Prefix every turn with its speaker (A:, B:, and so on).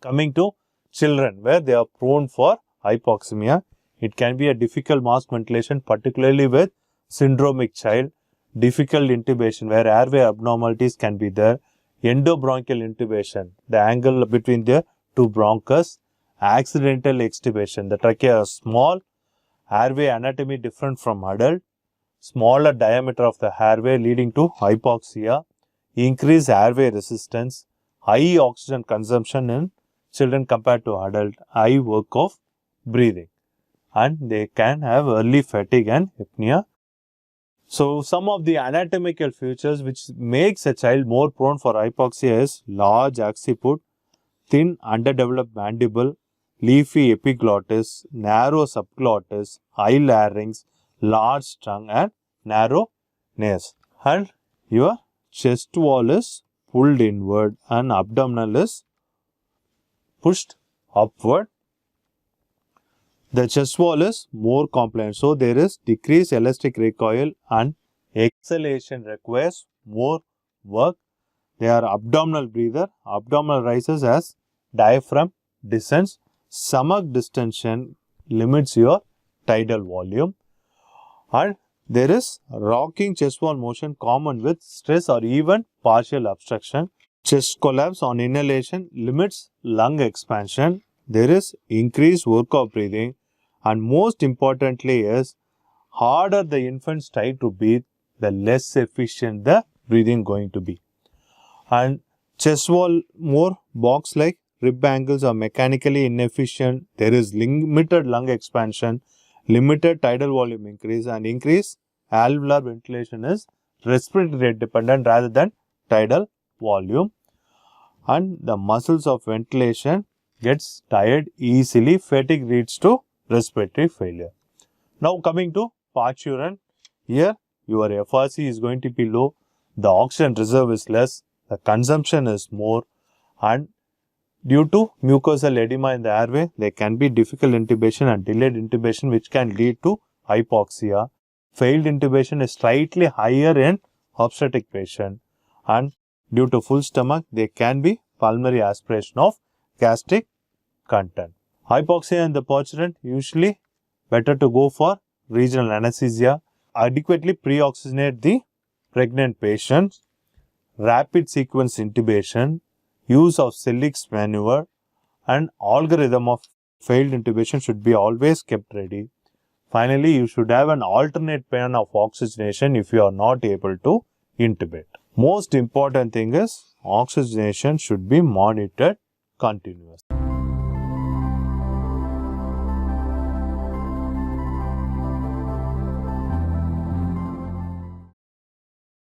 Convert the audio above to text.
A: Coming to children, where they are prone for hypoxemia, it can be a difficult mask ventilation, particularly with syndromic child, difficult intubation where airway abnormalities can be there, endobronchial intubation, the angle between the two bronchus, accidental extubation, the trachea is small, airway anatomy different from adult, smaller diameter of the airway leading to hypoxia, increased airway resistance, high oxygen consumption in children compared to adult, high work of breathing, and they can have early fatigue and apnea. So, some of the anatomical features which makes a child more prone for hypoxia is large occiput, thin underdeveloped mandible, leafy epiglottis, narrow subglottis, high larynx, large tongue and narrow nares. And your chest wall is pulled inward and abdominal is pushed upward. The chest wall is more compliant, so there is decreased elastic recoil and exhalation requires more work. They are abdominal breather. Abdominal rises as diaphragm descends. Stomach distension limits your tidal volume. And there is rocking chest wall motion common with stress or even partial obstruction. Chest collapse on inhalation limits lung expansion. There is increased work of breathing. And most importantly is, harder the infants try to breathe, the less efficient the breathing going to be. And chest wall more box-like, rib angles are mechanically inefficient. There is limited lung expansion, limited tidal volume increase, and increased alveolar ventilation is respiratory rate dependent rather than tidal volume. And the muscles of ventilation gets tired easily. Fatigue leads to respiratory failure. Now coming to parturition, here your FRC is going to be low, the oxygen reserve is less, the consumption is more, and due to mucosal edema in the airway, there can be difficult intubation and delayed intubation which can lead to hypoxia. Failed intubation is slightly higher in obstetric patient, and due to full stomach, there can be pulmonary aspiration of gastric content. Hypoxia in the parturition, usually better to go for regional anesthesia, adequately pre-oxygenate the pregnant patients, rapid sequence intubation, use of Sellick's maneuver, and algorithm of failed intubation should be always kept ready. Finally, you should have an alternate plan of oxygenation if you are not able to intubate. Most important thing is oxygenation should be monitored continuously.